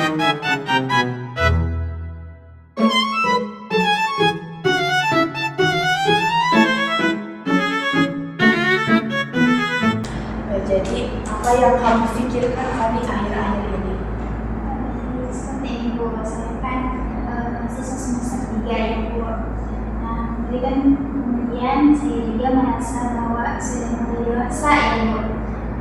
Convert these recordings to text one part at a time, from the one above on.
Jadi apa yang kamu pikirkan kali akhir-akhir ini? Seperti ini Bu, saya kan mahasiswa semester 3 ya Bu. Nah, jadi kan kemudian saya juga merasa bahwa sudah mulai dewasa ya Bu.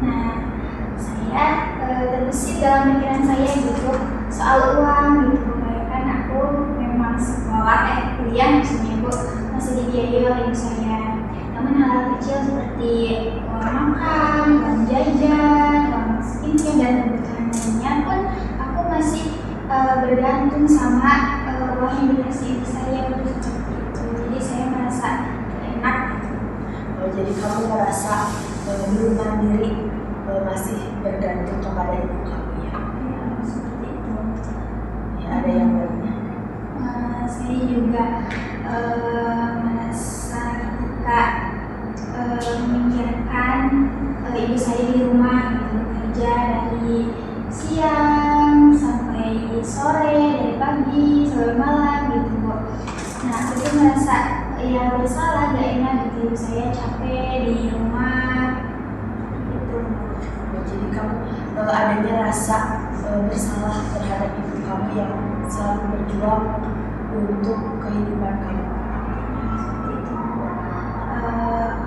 Nah, saya terbesit dalam pikiran saya gitu soal uang gitu Bu. Kayak kan aku memang sekolah kuliah maksudnya Bu masih dibiayai oleh ibu saya. Namun hal kecil seperti uang makan, uang jajan, uang skincare dan kebutuhan lainnya pun aku masih bergantung sama uang yang dikasih ibu saya seperti itu. Jadi saya merasa tidak enak. Jadi kamu merasa belum mandiri, masih bergantung kepada ibu kamu ya? Ya, seperti itu. Ya, ada yang lainnya? Saya juga merasa ketika memikirkan ibu saya di rumah gitu, bekerja dari siang sampai sore, dari pagi sampai malam gitu Bu. Nah, aku tuh merasa ya bersalah, gak enak gitu, ibu saya capek di rumah gitu. Jadi kamu adanya rasa bersalah terhadap ibu kamu yang selalu berjuang untuk kehidupan kamu. Seperti itu.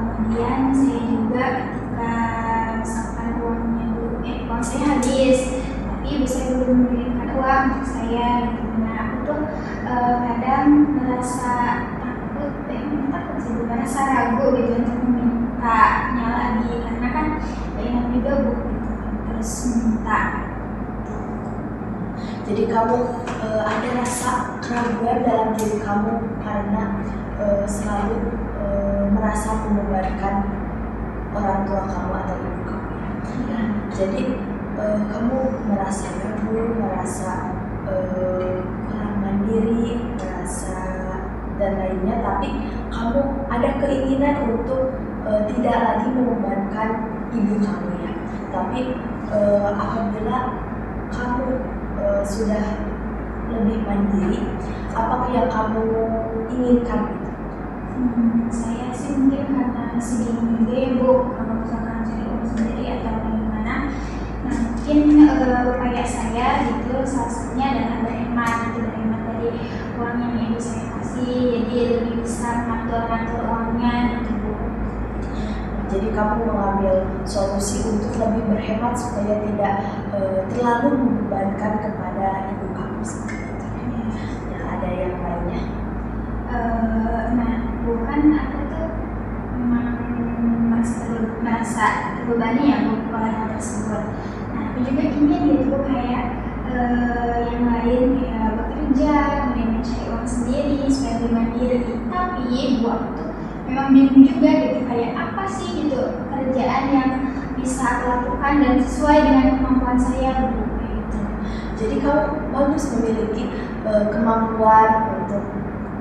Kemudian saya juga ketika misalkan uang saya habis, tapi ibu saya belum mengirimkan uang untuk saya gitu. Nah, aku tuh kadang merasa merasa ragu gitu untuk memintanya lagi karena kan gak enak juga Bu gitu, terus minta. Jadi kamu ada rasa keraguan dalam diri kamu karena selalu merasa membebankan orang tua kamu atau ibu kamu ya. Jadi kamu merasa ragu, merasa kurang mandiri, merasa dan lainnya, tapi kamu ada keinginan untuk tidak lagi membebankan ibu kamu ya. Tapi apabila kamu sudah lebih mandiri, apakah yang kamu inginkan? Saya sih mungkin karena masih bingung juga ya Bu, kalau misalkan cari uang sendiri atau bagaimana. Nah, mungkin upaya saya gitu salah satunya adalah berhemat gitu, berhemat dari uang yang ibu saya kasih, jadi lebih bisa mengatur uangnya gitu Bu. Jadi kamu mengambil solusi untuk lebih berhemat supaya tidak terlalu membebankan kepada ibu kamu sendiri. Ya, ada yang lainnya? Nah, bukan aku tuh memang merasa terbebani ya Bu oleh hal tersebut. Nah, aku juga ingin gitu kayak yang lain kayak bekerja, kemudian mencari uang sendiri supaya lebih mandiri. Tapi Bu, aku tuh memang bingung juga gitu kayak apa sih gitu pekerjaan yang bisa aku lakukan dan sesuai dengan kemampuan saya Bu gitu. Jadi kamu bagus memiliki kemampuan untuk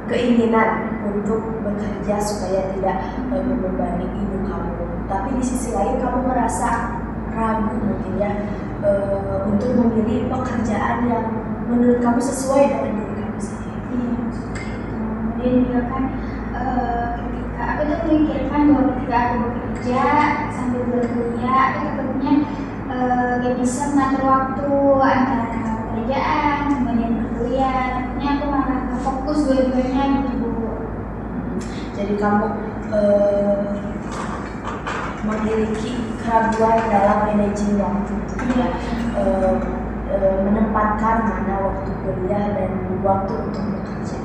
keinginan untuk bekerja supaya tidak membebani ibu kamu. Tapi di sisi lain kamu merasa ragu mungkin ya untuk memilih pekerjaan yang menurut kamu sesuai dengan diri kamu sendiri. Iya, kemudian juga kan ketika aku tuh memikirkan bahwa ketika aku bekerja sambil berkuliah, aku takutnya gak bisa mengatur waktu antara pekerjaan kemudian berkuliah. Takutnya aku malah gak fokus dua-duanya gitu Bu. Jadi kamu memiliki keraguan dalam manajemen waktu, Iya. menempatkan mana waktu kuliah dan waktu untuk bekerja.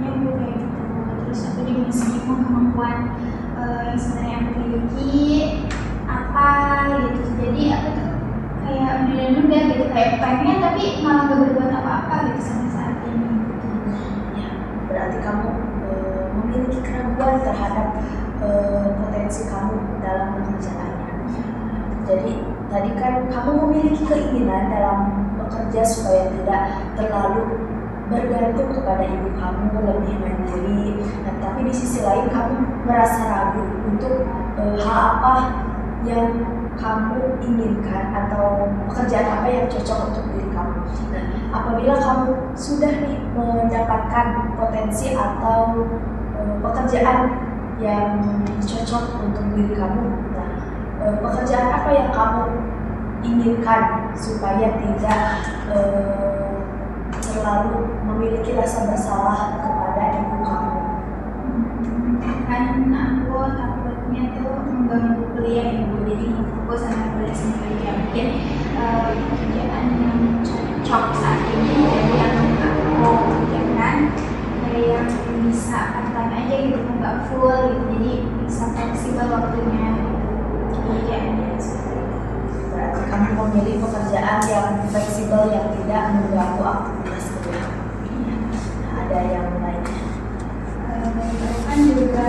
Ya Bu kayak gitu. Terus aku juga masih bingung kemampuan yang sebenarnya aku miliki apa gitu. Jadi aku tuh kayak menunda-nunda gitu, kayak pengen tapi malah gak berbuat apa-apa gitu sampai saat ini gitu. Ya, berarti kamu memiliki keraguan terhadap potensi kamu dalam pekerjaannya. Jadi tadi kan kamu memiliki keinginan dalam bekerja supaya tidak terlalu bergantung kepada ibu kamu, lebih mandiri. Nah, tapi di sisi lain kamu merasa ragu untuk hal apa yang kamu inginkan atau pekerjaan apa yang cocok untuk diri kamu. Nah, apabila kamu sudah nih mendapatkan potensi atau pekerjaan yang cocok untuk diri kamu, nah, pekerjaan apa yang kamu inginkan supaya tidak terlalu memiliki rasa bersalah kepada ibu kamu? Kan aku takutnya tuh mengganggu kuliah ibu, jadi nggak fokus sama kuliah sendiri ya. Mungkin pekerjaan yang cocok saat ini dari yang aku kerjakan, dari yang bisa part-time aja gitu, nggak full gitu, jadi bisa fleksibel waktunya gitu pekerjaannya seperti itu. Berarti kamu memilih pekerjaan yang fleksibel yang tidak mengganggu aktivitas kuliah. Nah, ada yang lainnya? Aku kan juga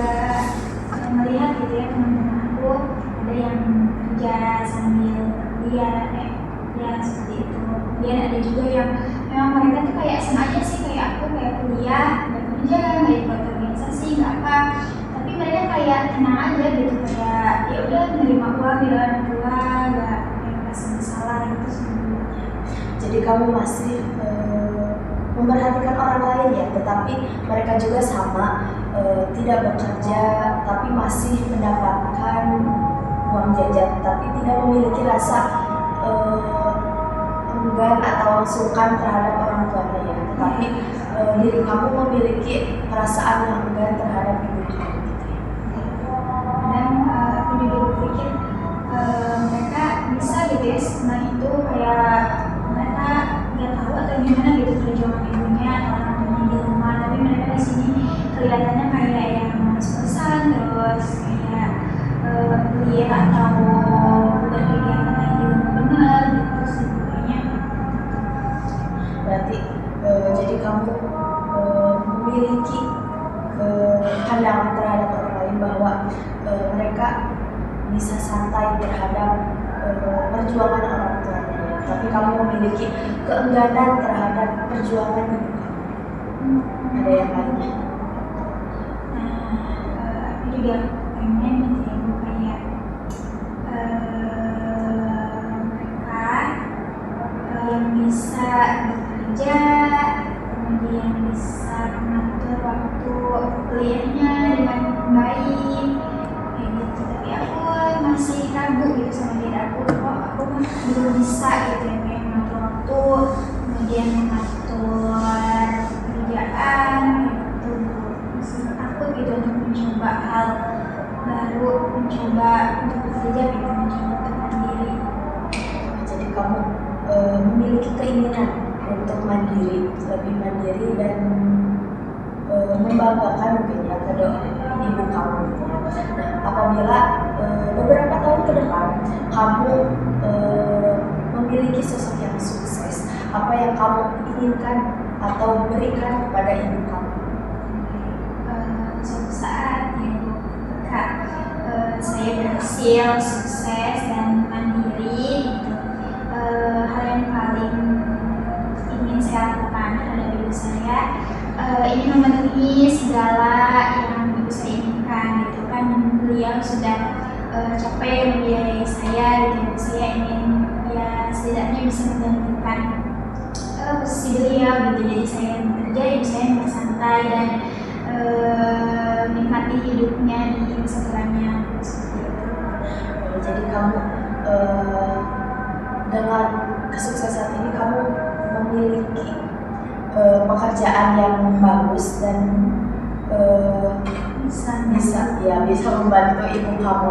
melihat gitu ya, teman-teman aku ada yang kerja sambil kuliah, ya seperti itu. Kemudian ada juga yang memang mereka tuh kayak sama aja sih kayak aku, kayak kuliah, nggak kerja, nggak ikut organisasi, nggak apa. Tapi mereka kayak tenang aja gitu, kayak ya udah menerima uang dari orang tua, nggak merasa bersalah gitu sebenarnya. Jadi kamu masih memperhatikan orang lain ya, tetapi mereka juga sama, tidak bekerja tapi masih mendapatkan uang jajan, tapi tidak memiliki rasa enggan atau sungkan terhadap orang tuanya ya. Tetapi diri kamu memiliki perasaan yang enggan terhadap ibu kamu gitu ya. Kadang aku juga berpikir mereka bisa gitu ya, setelah itu kayak mereka nggak tahu atau gimana gitu perjuangan ibunya atau orang tuanya di rumah, tapi mereka di sini kelihatannya kayak yang males-malesan, terus kayak kuliah atau berkegiatan lain juga nggak benar gitu sih pokoknya. Berarti jadi kamu memiliki pandangan terhadap orang lain bahwa mereka bisa santai terhadap perjuangan orang tuanya ya. Tapi kamu memiliki keengganan terhadap perjuangan ibu kamu. Ada yang lainnya? Aku juga pengen gitu ya, kayak mereka yang bisa bekerja, kemudian bisa mengatur waktu kuliahnya dengan baik kayak gitu. Tapi aku masih ragu gitu sama diri aku, kok aku belum bisa gitu ya, kayak mengatur waktu, kemudian mengatur pekerjaan gitu. Masih takut gitu untuk mencoba hal baru, mencoba untuk bekerja gitu, mencoba untuk mandiri. Jadi kamu memiliki keinginan untuk mandiri, lebih mandiri dan membanggakan mungkin ya kedua ibu kamu gitu ya. Nah, apabila beberapa tahun ke depan kamu memiliki sosok yang sukses, apa yang kamu inginkan atau berikan kepada ibu kamu? Suatu saat ibu kakak saya berhasil sukses dan mandiri gitu, hal yang paling ingin saya lakukan terhadap ibu saya, ingin memenuhi segala yang ibu saya inginkan gitu kan. Beliau sudah capek membiayai saya gitu, saya ingin ya setidaknya bisa menggantikan posisi beliau gitu. Jadi saya bekerja, ibu saya bersantai dan menikmati hidupnya di masa depannya seperti itu. Jadi kamu dengan kesuksesan ini kamu memiliki pekerjaan yang bagus dan bisa membantu ibu kamu